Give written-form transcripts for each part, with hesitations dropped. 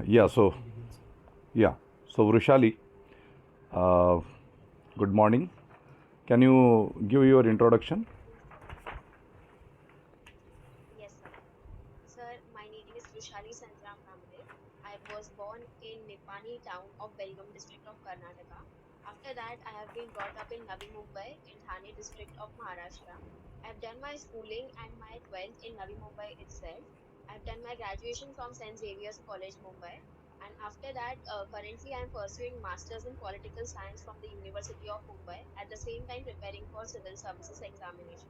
Yeah, so yeah, so Vrushali, uh, good morning. Can you give your introduction? Yes, sir. Sir, my name is Vishali Santram Kamble. I was born in Nipani town of Belgaum district of Karnataka. After that, I have been brought up in Navi Mumbai in Thane district of Maharashtra. I have done my schooling and my 12th in Navi Mumbai itself. I have done my graduation from St. Xavier's College, Mumbai. And after that, currently I am pursuing Masters in Political Science from the University of Mumbai, at the same time preparing for civil services examination.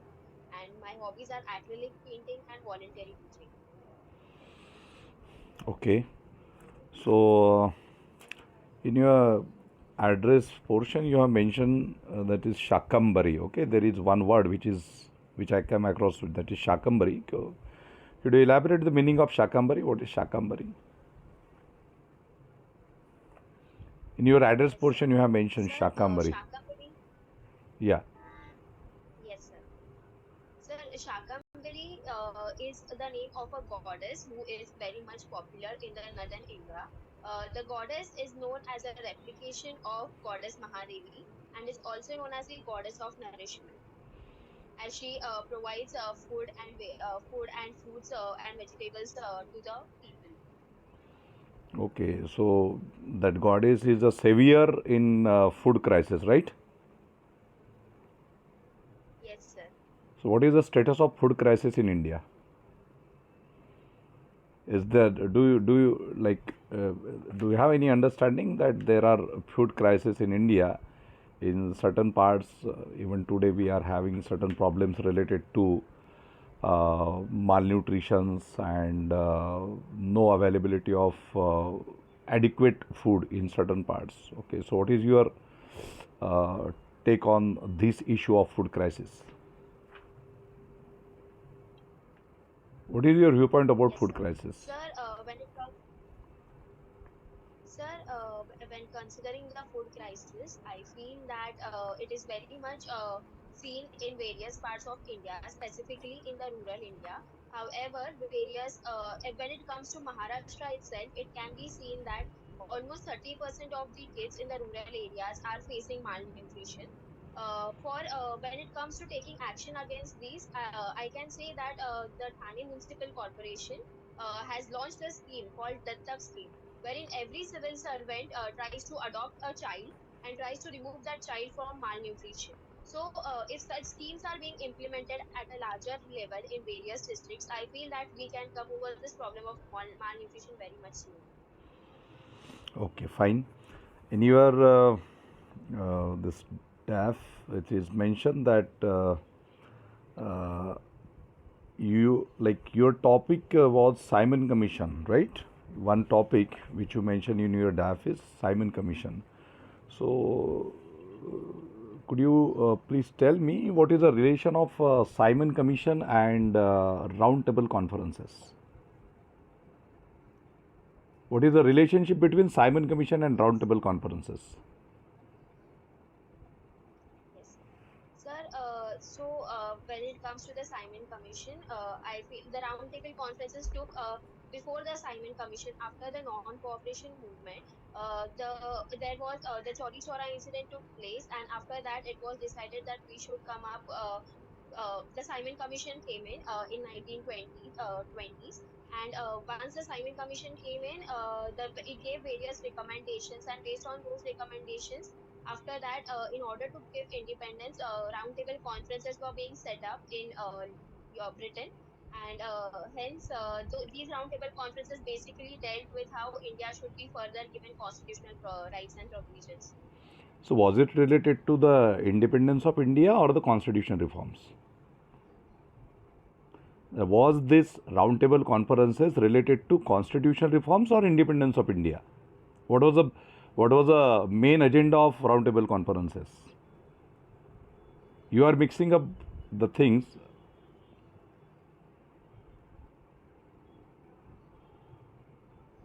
And my hobbies are acrylic painting and voluntary teaching. Okay, so in your address portion, you have mentioned that is Shakambari. Okay, there is one word which I come across with, that is Shakambari. Could you elaborate the meaning of Shakambari? What is Shakambari? In your address Yes, sir. portion, you have mentioned Sir, Shakambari. Shakambari, Yeah. yes, sir. Sir, Shakambari is the name of a goddess who is very much popular in the northern India. The goddess is known as a replication of goddess Mahadevi and is also known as the goddess of nourishment, as she provides food and fruits and vegetables to the people. Okay, so that goddess is a savior in food crisis, right? Yes, sir. So, what is the status of food crisis in India? Is there do you have any understanding that there are food crisis in India in certain parts? Even today, we are having certain problems related to malnutrition and no availability of adequate food in certain parts. Okay, so what is your uh, take on this issue of food crisis? What is your viewpoint about Yes, food sir. crisis? Sir, when considering the food crisis, I feel that it is very much seen in various parts of India, specifically in the rural India. However, when it comes to Maharashtra itself, it can be seen that almost 30% of the kids in the rural areas are facing malnutrition. For When it comes to taking action against these, I can say that the Thane Municipal Corporation has launched a scheme called Dattak scheme, wherein every civil servant tries to adopt a child and tries to remove that child from malnutrition. So, if such schemes are being implemented at a larger level in various districts, I feel that we can come over this problem of malnutrition very much soon. Okay, fine. In your this DAF, it is mentioned that uh, you like your topic was Simon Commission, right? One topic which you mentioned in your DAF is Simon Commission. So, could you please tell me what is the relation of Simon Commission and roundtable conferences? What is the relationship between Simon Commission and Yes. roundtable conferences? Yes, sir. Sir, when it comes to the Simon Commission, I feel the roundtable conferences took before the Simon Commission, after the non-cooperation movement. There was the Chori Chora incident took place, and after that, it was decided that we should come up. The Simon Commission came in 1920s, and once the Simon Commission came it gave various recommendations, and based on those recommendations, after that, in order to give independence, roundtable conferences were being set up in Britain, and hence these roundtable conferences basically dealt with how India should be further given constitutional rights and provisions. So, was it related to the independence of India or the constitution reforms? Was this roundtable conferences related to constitutional reforms or independence of India? What was the main agenda of roundtable conferences? You are mixing up the things.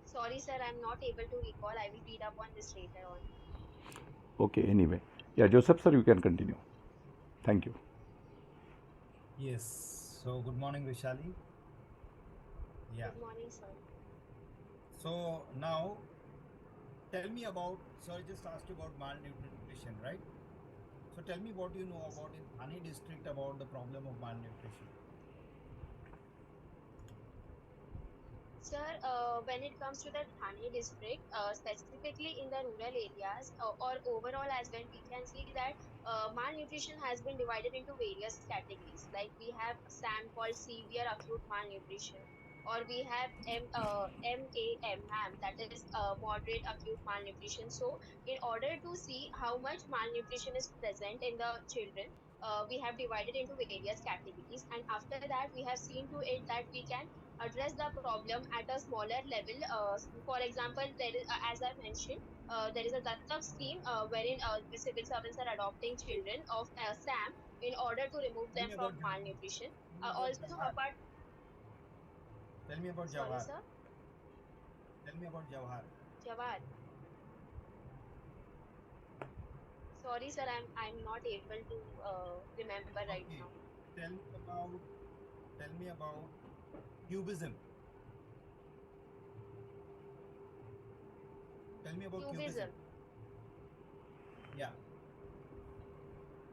Sorry, sir, I'm not able to recall. I will read up on this later on. Okay, anyway. Yeah, Joseph sir, you can continue. Thank you. Yes. So good morning, Vishali. Yeah. Good morning, sir. So now tell me about. So I just asked you about malnutrition, right? So tell me what you know Yes, about in Thane district about the problem of malnutrition. sir, when it comes to the Thane district, specifically in the rural areas or overall as well, we can see that malnutrition has been divided into various categories. Like we have SAM called severe acute malnutrition, or we have MAM, that is moderate acute malnutrition. So, in order to see how much malnutrition is present in the children, we have divided into various categories, and after that, we have seen to it that we can address the problem at a smaller level. For example, there is, as I mentioned, there is a Dattak scheme wherein the civil servants are adopting children of SAM in order to remove Tell them me about from Jawahar. malnutrition. Tell me about Also, Jawahar. apart, Tell me about sorry, Jawahar. sir, Tell me about Jawahar. Jawad. Sorry, sir, I'm not able to remember right Okay. now. Tell me about. Tell me about cubism. Tell me about cubism. Cubism, Yeah.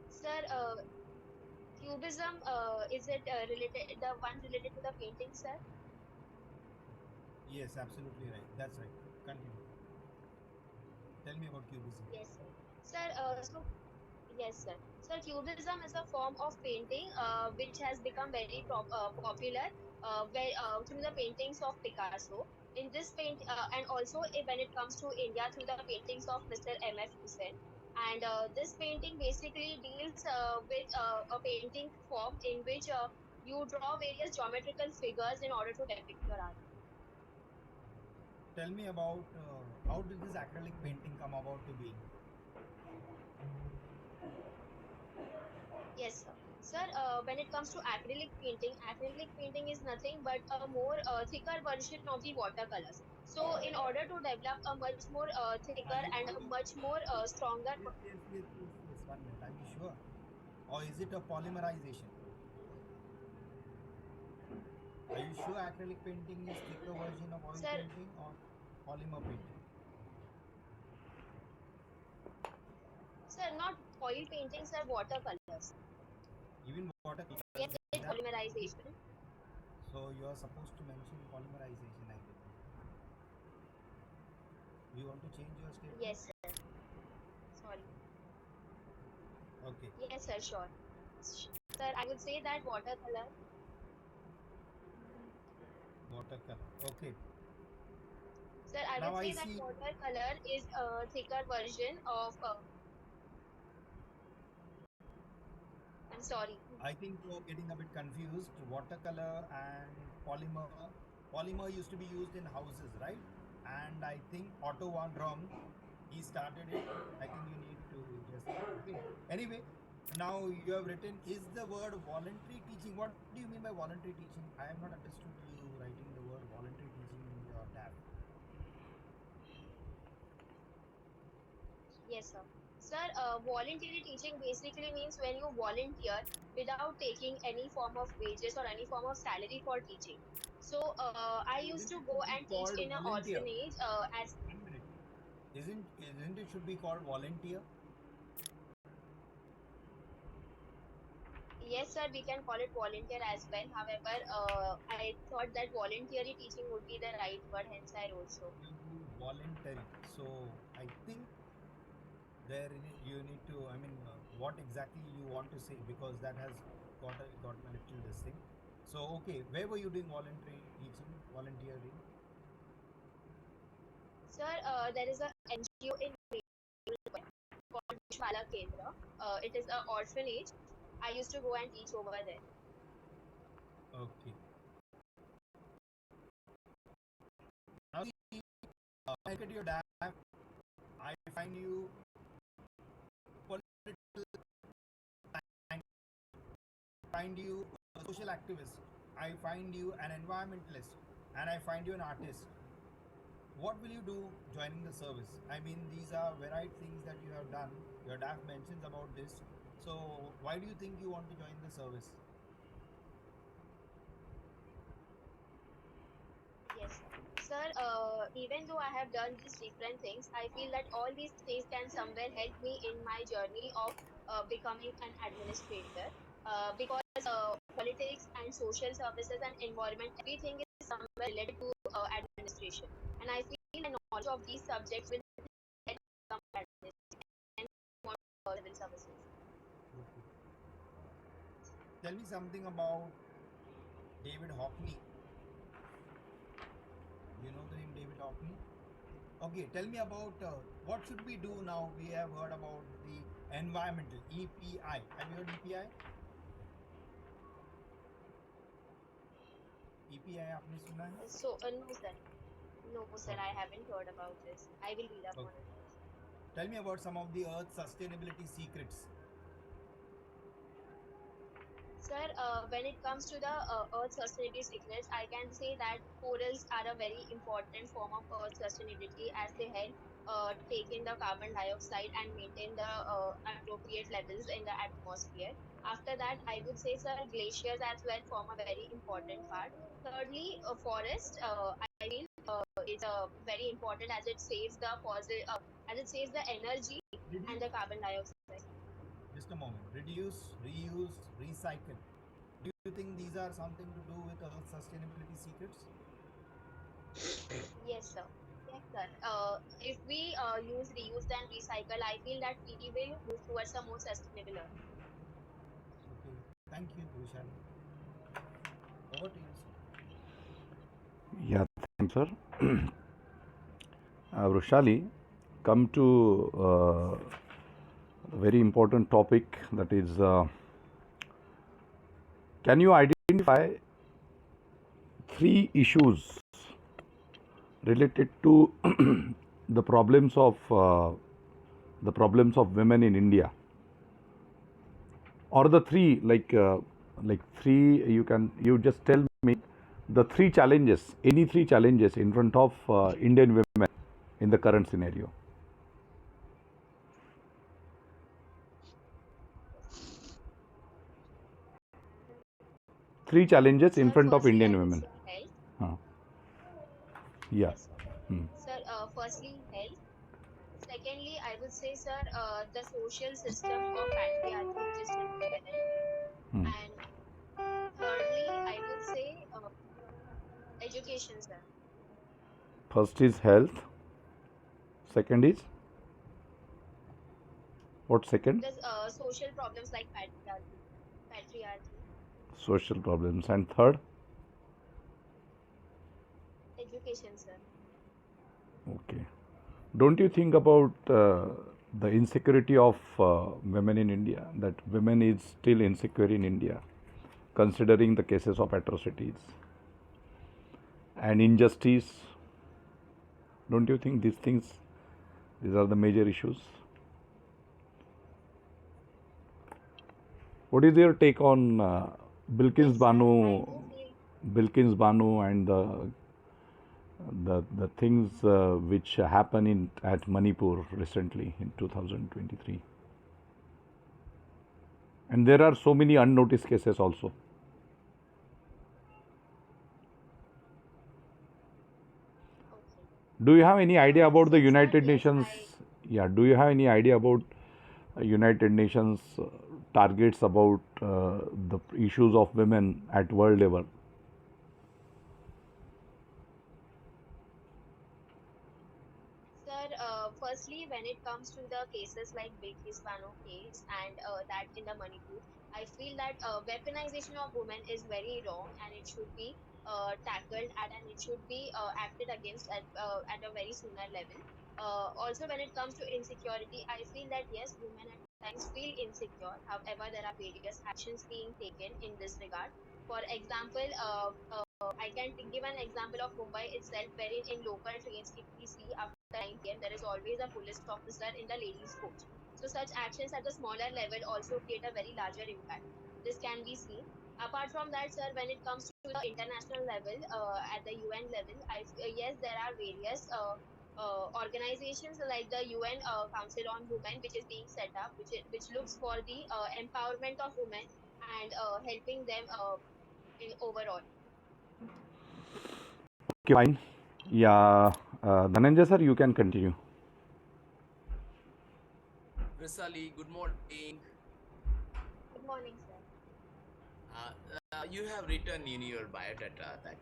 sir. Cubism, is it related? The one related to the painting, sir? Yes, absolutely right. That's right. Continue. Tell me about cubism. Yes, sir. Sir, yes, sir. So Cubism is a form of painting which has become very Okay. popular through the paintings of Picasso. In this and also when it comes to India, through the paintings of Mr. M.F. Hussain. And this painting basically deals with a painting form in which you draw various geometrical figures in order to depict your art. Tell me about how did this acrylic painting come about to being? Yes, sir. Sir, when it comes to acrylic painting is nothing but a more thicker version of the watercolors. So, in order to develop a much more thicker and Are a you much more stronger, yes. 1 minute. Are you sure? Or is it a polymerization? Are you sure acrylic painting is thicker version of oil sir, painting or polymer painting? sir, not oil paintings are watercolors. Even watercolors Yes, is it's that. polymerization. So you are supposed to mention polymerization, I believe. Do you want to change your statement? Yes, sir. Sorry. Okay, Yes, sir, sure. Sir, I would say that watercolor. watercolor. Okay. Sir, I Now would I say that see. watercolor is a thicker version of. I'm sorry. I think you're getting a bit confused. Watercolor and polymer. Polymer used to be used in houses, right? And I think Otto von Rom, he started it. I think you need to just okay. Anyway, now you have written is the word voluntary teaching. What do you mean by voluntary teaching? I have not understood you writing the word voluntary teaching in your tab. Yes, sir. Sir, voluntary teaching basically means when you volunteer without taking any form of wages or any form of salary for teaching. So, I So used isn't to it go should be and teach called in an volunteer? orphanage as 1 minute. Isn't it should be called volunteer? yes, sir, we can call it volunteer as well. However, I thought that voluntary teaching would be the right word, hence I wrote so. You do voluntary. So I think there you need to. I mean, what exactly you want to say because that has gotten a little this thing. So okay, where were you doing voluntary teaching, volunteering? Sir, there is a NGO in called Vishwala Kendra. It is an orphanage. I used to go and teach over there. Okay. Now see, I look at your dad. I find you political. I find you a social activist. I find you an environmentalist, and I find you an artist. What will you do joining the service? I mean, these are varied things that you have done. Your DAF mentions about this. So, why do you think you want to join the service? Yes, sir. Sir, even though I have done these different things, I feel that all these things can somewhere help me in my journey of becoming an administrator. Because politics and social services and environment, everything is somewhere related to administration. And I feel the knowledge of these subjects will help me become an administrator and more civil services. Okay. Tell me something about David Hockney. You know the name David Hockney? Okay, tell me about what should we do now? We have heard about the environmental EPI. Have you heard EPI? EPI आपने सुना है? So, no, sir. No, sir, I Okay. haven't heard about this. I will read up on Okay. it. Tell me about some of the Earth sustainability secrets. Sir, when it comes to the Earth sustainability secrets, I can say that corals are a very important form of Earth sustainability as they help take in the carbon dioxide and maintain the appropriate levels in the atmosphere. After that, I would say, sir, glaciers as well form a very important part. Thirdly, forest, I feel is very important as it saves the fossil, as it saves the energy and Reduce. the carbon dioxide. Just a moment. Reduce, reuse, recycle. Do you think these are something to do with Earth sustainability secrets? Yes, sir. Yes, sir. If we use, reuse, and recycle, I feel that we will move towards a more sustainable earth. Okay. Thank you, Vishal. Over to you, sir. Yeah, thanks, sir. Roshali, come to a very important topic, that is, can you identify three issues related to the problems of women in India, or the three, like three, you just tell me the three challenges, any three challenges in front of Indian women in the current scenario. Three challenges in Sir, front of firstly, Indian I would women. say health. Huh. Yeah. Yes, sir. Hmm. Sir, firstly, health. Secondly, I would say, sir, the social system of patriarchy which is still prevalent. Hmm. And thirdly, I would say education, sir. First is health. Second is what? Second, The social problems like patriarchy. Patriarchy. social problems, and third, Education, sir. okay. Don't you think about the insecurity of women in India? That women is still insecure in India, considering the cases of atrocities and injustice. Don't you think these are the major issues? What is your take on Bilkis Yes, sir. I Banu, do feel. Bilkis Banu, and the things which happened in at Manipur recently in 2023? And there are so many unnoticed cases also. Okay. Do you have any idea about the So, sir, United yes, Nations? Yeah, do you have any idea about United Nations targets about the issues of women at world level? sir, firstly, when it comes to the cases like Bilkis Bano case and that in the Manipur, I feel that weaponization of women is very wrong and it should be tackled at and it should be acted against at a very sooner level. Also, when it comes to insecurity, I feel that yes, women at times feel insecure. However, there are various actions being taken in this regard. For example, I can give an example of Mumbai itself, wherein in local trains, if we see after 9 p.m., there is always a police officer in the ladies' coach. So such actions at a smaller level also create a very larger impact. This can be seen. Apart from that, sir, when it comes to the international level, at the UN level, yes, there are various organizations like the UN Council on Women, which is being set up, which looks for the empowerment of women and helping them in overall. Okay, fine. Yeah, Dhananjay sir, you can continue. Rasali, good morning. Good morning, sir. You have written in your biodata that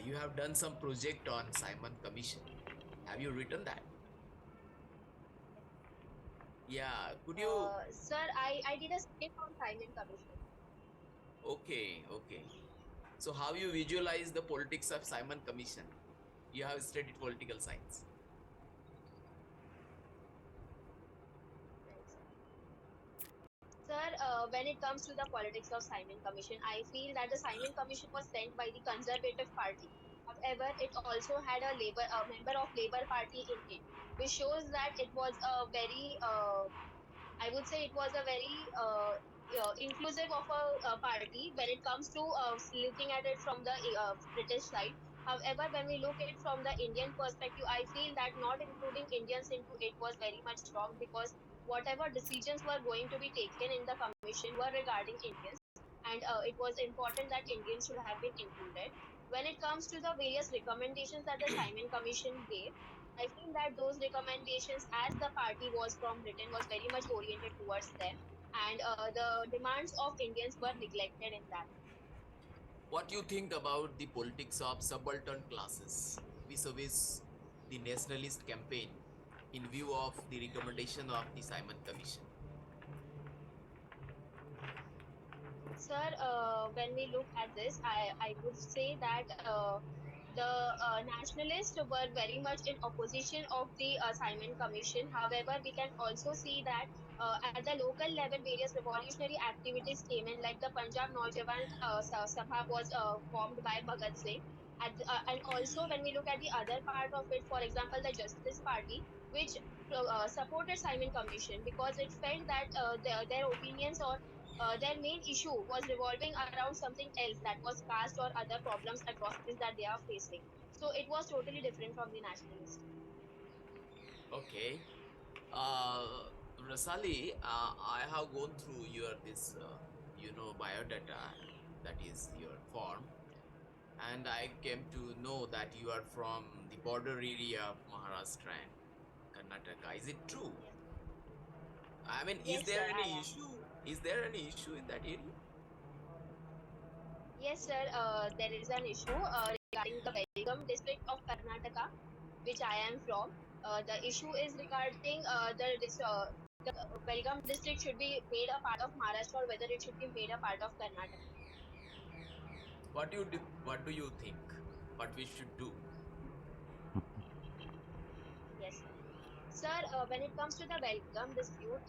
you have done some project on Simon Commission. Have you written that? Yeah. Could you? Sir, I did a skip on Simon Commission. Okay, okay. So how you visualize the politics of Simon Commission? You have studied political science. Right, sir. Sir, when it comes to the politics of Simon Commission, I feel that the Simon Commission was sent by the Conservative Party. However, it also had a member of Labour Party in it, which shows that it was a very I would say it was a very inclusive of a party when it comes to looking at it from the British side. However, when we look at it from the Indian perspective, I feel that not including Indians into it was very much wrong because whatever decisions were going to be taken in the commission were regarding Indians, and it was important that Indians should have been included. When it comes to the various recommendations that the Simon Commission gave, I feel that those recommendations, as the party was from Britain, was very much oriented towards them, and the demands of Indians were neglected in that. What you think about the politics of subaltern classes vis-a-vis the nationalist campaign in view of the recommendation of the Simon Commission? Sir, when we look at this, I would say that the nationalists were very much in opposition of the Simon Commission. However, we can also see that at the local level, various revolutionary activities came in, like the Punjab Naujawan Sabha was formed by Bhagat Singh. And also, when we look at the other part of it, for example, the Justice Party, which supported Simon Commission because it felt that their opinions or their main issue was revolving around something else, that was caste or other problems, atrocities that they are facing. So it was totally different from the nationalist. Okay. Uh, Rasali, I have gone through your this biodata, that is your form, and I came to know that you are from the border area of Maharashtra and Karnataka. Is it true? Yes, I mean, is yes, sir, there I any am. issue? Is there any issue in that area? Yes, sir, there is an issue regarding the Belgaum district of Karnataka, which I am from. The issue is regarding the Belgaum district should be made a part of Maharashtra or whether it should be made a part of Karnataka. What do you think? What we should do? Yes, sir. Sir, when it comes to the Belgaum dispute,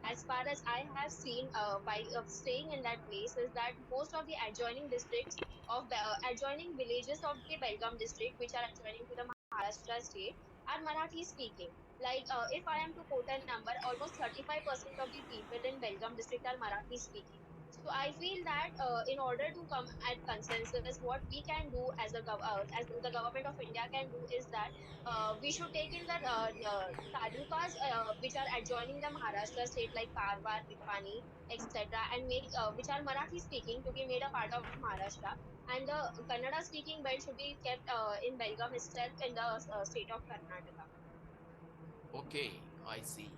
as far as I have seen while staying in that place, is that most of the adjoining districts adjoining villages of the Belgaum district, which are adjoining to the Maharashtra state, are Marathi speaking. Like, if I am to quote a number, almost 35% of the people in Belgaum district are Marathi speaking. So I feel that in order to come at consensus, what we can do as as the government of India can do is that we should take in the talukas which are adjoining the Maharashtra state like Karwar, Nipani, etc., and make which are Marathi speaking to be made a part of Maharashtra, and the Kannada speaking belt should be kept in Belgaum itself in the state of Karnataka. Okay, I see.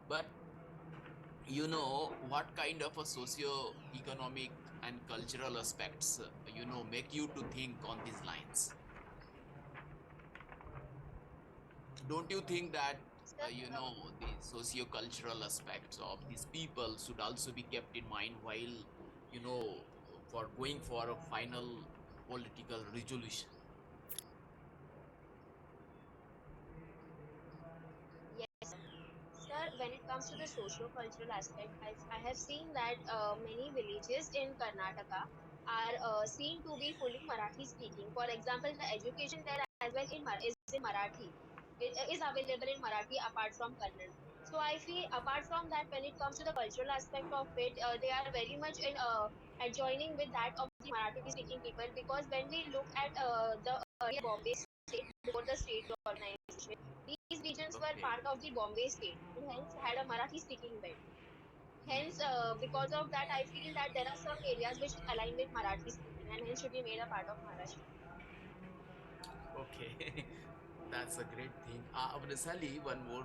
But what kind of a socio-economic and cultural aspects make you to think on these lines? Don't you think that Sir, the socio-cultural aspects of these people should also be kept in mind while you know for going for a final political resolution? yes, sir, when it comes to the socio-cultural aspect, I have seen that many villages in Karnataka are seen to be fully Marathi speaking. For example, the education there as well is in Marathi. It is available in Marathi apart from Kannada. So I feel apart from that, when it comes to the cultural aspect of it, they are very much in adjoining with that of the Marathi speaking people, because when we look at the earlier Bombay state before the state organization, these regions were Okay. part of the Bombay state and hence had a Marathi speaking belt. Hence, because of that, I feel that there are some areas which align with Marathi speaking and hence should be made a part of Maharashtra. That's a great thing. Sally, one more,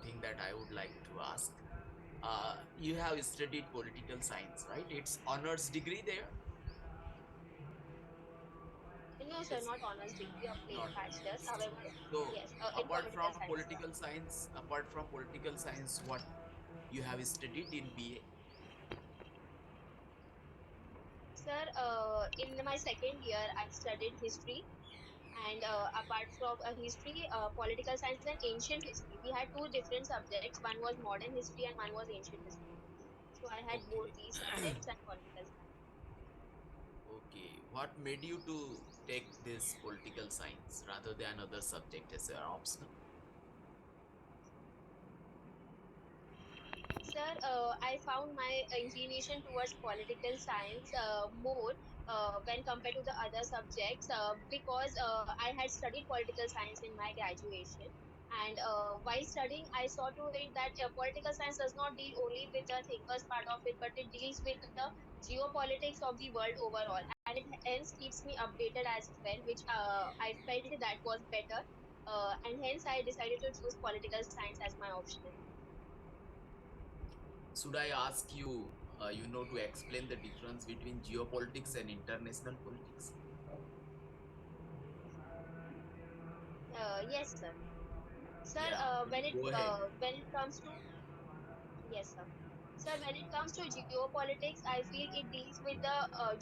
thing that I would like to ask. You have studied political science, right? It's honors degree there. No, sir, It's not honors degree, a plain not bachelor's. honors. However, So, yes, in apart political from science, sir. political science, what you have studied in BA? Sir, in my second year, I studied history, and apart from history, political science and ancient history, we had two different subjects. One was modern history and one was ancient history. So I had both Okay. these subjects and political science. Okay. What made you to take this political science rather than other subject as an optional? Sir, I found my inclination towards political science more when compared to the other subjects because I had studied political science in my graduation. And while studying, I saw to it that political science does not deal only with the thinkers part of it, but it deals with the geopolitics of the world overall. And it hence keeps me updated as well, which I felt that was better. And hence, I decided to choose political science as my optional. Should I ask you, to explain the difference between geopolitics and international politics? Yes, sir. Sir, Yeah, go ahead. when it comes to yes, sir. Sir, when it comes to geopolitics, I feel it deals with the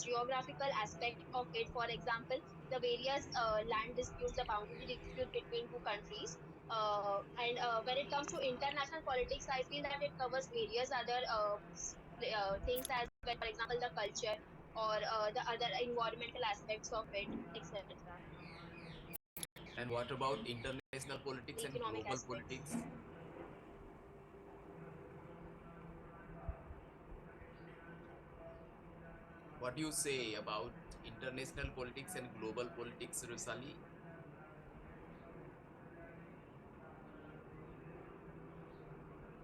geographical aspect of it. For example, the various land disputes, the boundary dispute between two countries. And when it comes to international politics, I feel that it covers various other things as well. For example, the culture or the other environmental aspects of it, etc. And what about international politics and Economic global aspects. politics? What do you say about international politics and global politics, Rusali?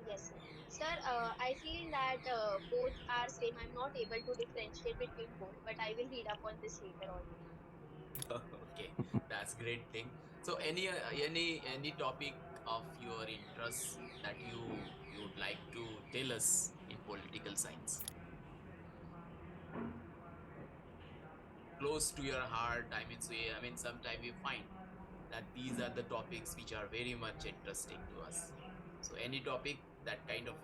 Yes, sir. Sir, I feel that both are same. I'm not able to differentiate between both, but I will read up on this later on. Okay, that's great thing. So any topic of your interest that you would like to tell us in political science, close to your heart. I mean, sometime we find that these are the topics which are very much interesting to us. So any topic that kind of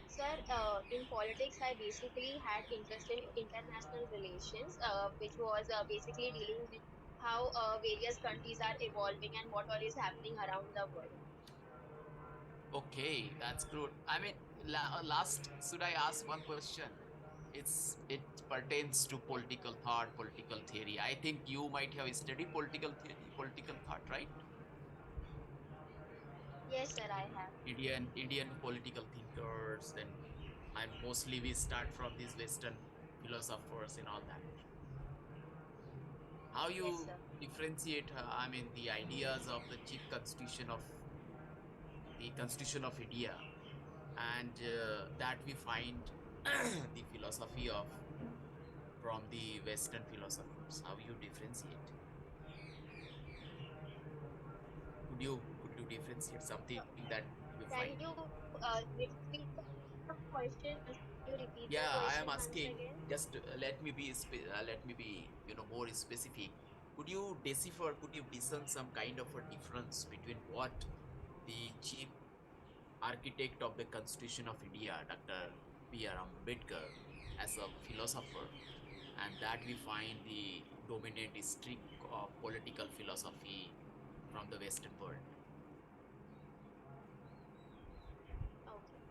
Sir, in politics, I basically had interest in international relations, which was basically dealing with how various countries are evolving and what all is happening around the world. okay, that's good. I mean, last, should I ask one question? It pertains to Yes, political thought, political theory. I think you might have studied political theory, political thought, right? yes, sir, I have. Indian political thinkers, then and mostly we start from these Western philosophers and all that. How Yes, you sir. differentiate? I mean, the ideas of the chief constitution of India, and that we find the philosophy of from the Western philosophers. How you differentiate? Could you differentiate something So, that you can find? you repeat the question? Can you repeat the Yeah, I am question once asking. again? Just let me be more specific. Could you discern some kind of a difference between what the chief architect of the Constitution of India, Dr. B.R. Ambedkar, as a philosopher, and that we find the dominant streak of political philosophy from the Western world? Okay.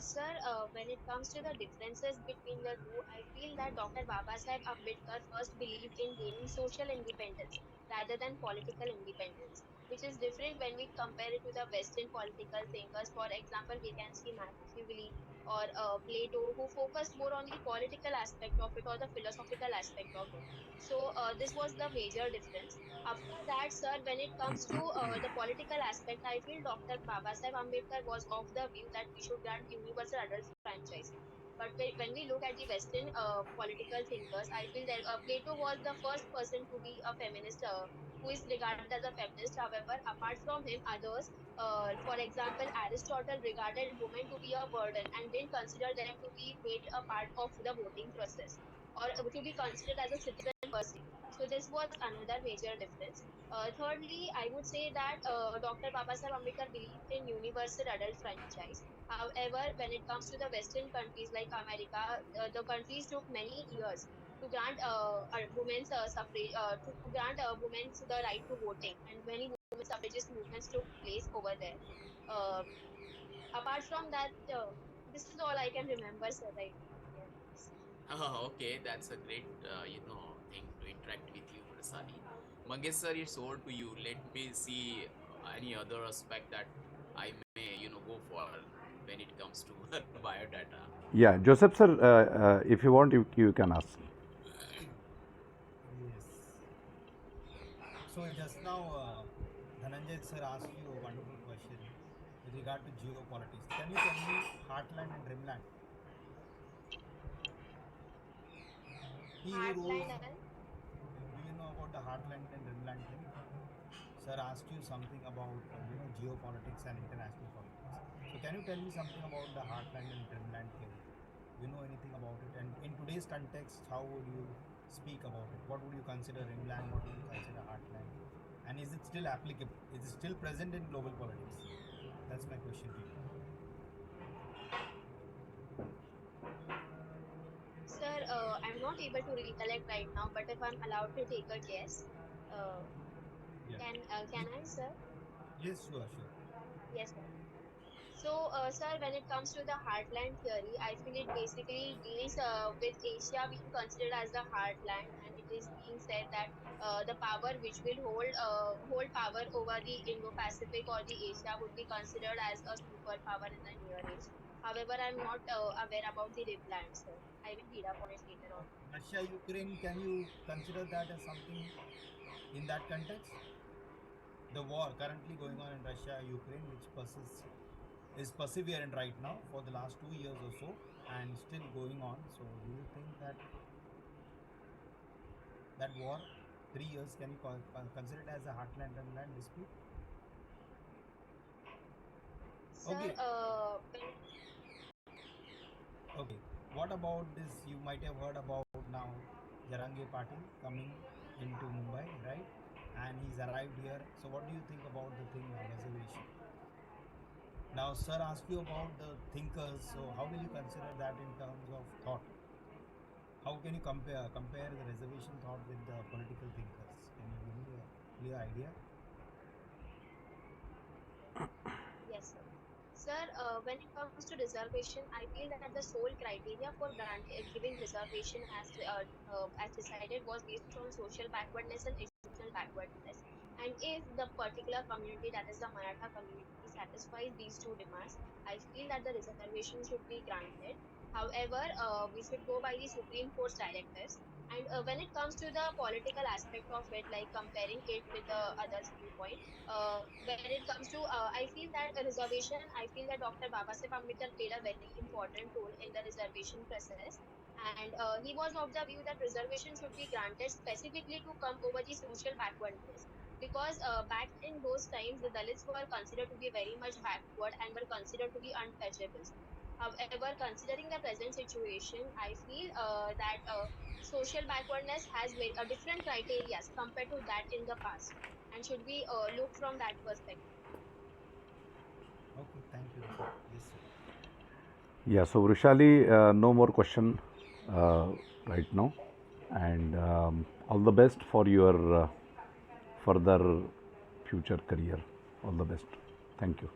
Sir, when it comes to the differences between the two, I feel that Dr. Babasaheb Ambedkar first believed in gaining social independence rather than political independence, which is different when we compare it to the Western political thinkers. For example, we can see Machiavelli or Plato, who focused more on the political aspect of it or the philosophical aspect of it. So, this was the major difference. After that, sir, when it comes to the political aspect, I feel Dr. Babasaheb Ambedkar was of the view that we should grant universal adult franchise. When we look at the Western political thinkers, I feel that Plato was the first person to be a feminist, who is regarded as a feminist. However, apart from him, others, for example, Aristotle regarded women to be a burden and didn't consider them to be made a part of the voting process or to be considered as a citizen per se. So this was another major difference. Thirdly, I would say that Dr. Babasaheb Ambedkar believed in universal adult franchise. However, when it comes to the Western countries like America, the countries took many years to grant women's suffrage, to grant women's the right to voting, and many women's suffragist movements took place over there. Uh, Apart from that, this is all I can remember, sir, right now. Yes. Oh, okay, that's a great, thing to interact with you, Rasali. Mangesh sir, it's all to you. Let me see any other aspect that I may, go for when it comes to biodata. Yeah, Joseph sir, if you want, you can ask. Yes. So just now, Dhananjay sir asked you a wonderful question with regard to geopolitics. Can you tell me heartland and dreamland? He who rules. Heartland and Do you know about the heartland and dreamland thing? Sir asked you something about geopolitics and international politics. So can you tell me something about the heartland and dreamland theory? You know anything about it? And in today's context, how would you speak about it? What would you consider dreamland? What would you consider heartland? And is it still applicable? Is it still present in global politics? That's my question to you. sir, I'm not able to recollect right now, but if I'm allowed to take a guess, uh, Yeah. can I, sir? Yes, sure, sure. Yes, sir. So, sir, when it comes to the heartland theory, I feel it basically deals with Asia being considered as the heartland, and it is being said that the power which will hold power over the Indo-Pacific or the Asia would be considered as a superpower in the near age. However, I'm not aware about the Ripland, sir. I will read up on it later on. Russia, Ukraine, can you consider that as something in that context? The war currently going on in Russia, Ukraine, which persists is perseverant right now for the last 2 years or so and still going on. So, do you think that that war, 3 years, can you consider it as a heartland and land dispute? Sir, Okay, okay. What about this? You might have heard about now Jarange Patil coming into Mumbai, right? And he's arrived here. So, what do you think about the thing reservation? Now, sir asked you about the thinkers. So, how will you consider that in terms of thought? How can you compare the reservation thought with the political thinkers? Can you give me a clear idea? yes, sir. Sir, when it comes to reservation, I feel that the sole criteria for giving reservation as decided was based on social backwardness and educational backwardness. And if the particular community, that is the Maratha community, satisfies these two demands, I feel that the reservation should be granted. However, we should go by the Supreme Court's directives. And when it comes to the political aspect of it, like comparing it with the others viewpoint, when it comes to I feel that a reservation, I feel that Dr. Babasaheb Ambedkar played a very important role in the reservation process, and he was of the view that reservation should be granted specifically to come over the social backwardness, because back in those times the Dalits were considered to be very much backward and were considered to be untouchables. However, considering the present situation, I feel that social backwardness has different criteria compared to that in the past, and should we look from that perspective. Okay, thank you, Rishabh. Yes, sir. Yeah, so Vrushali, no more question right now, and all the best for your further future career. All the best. Thank you.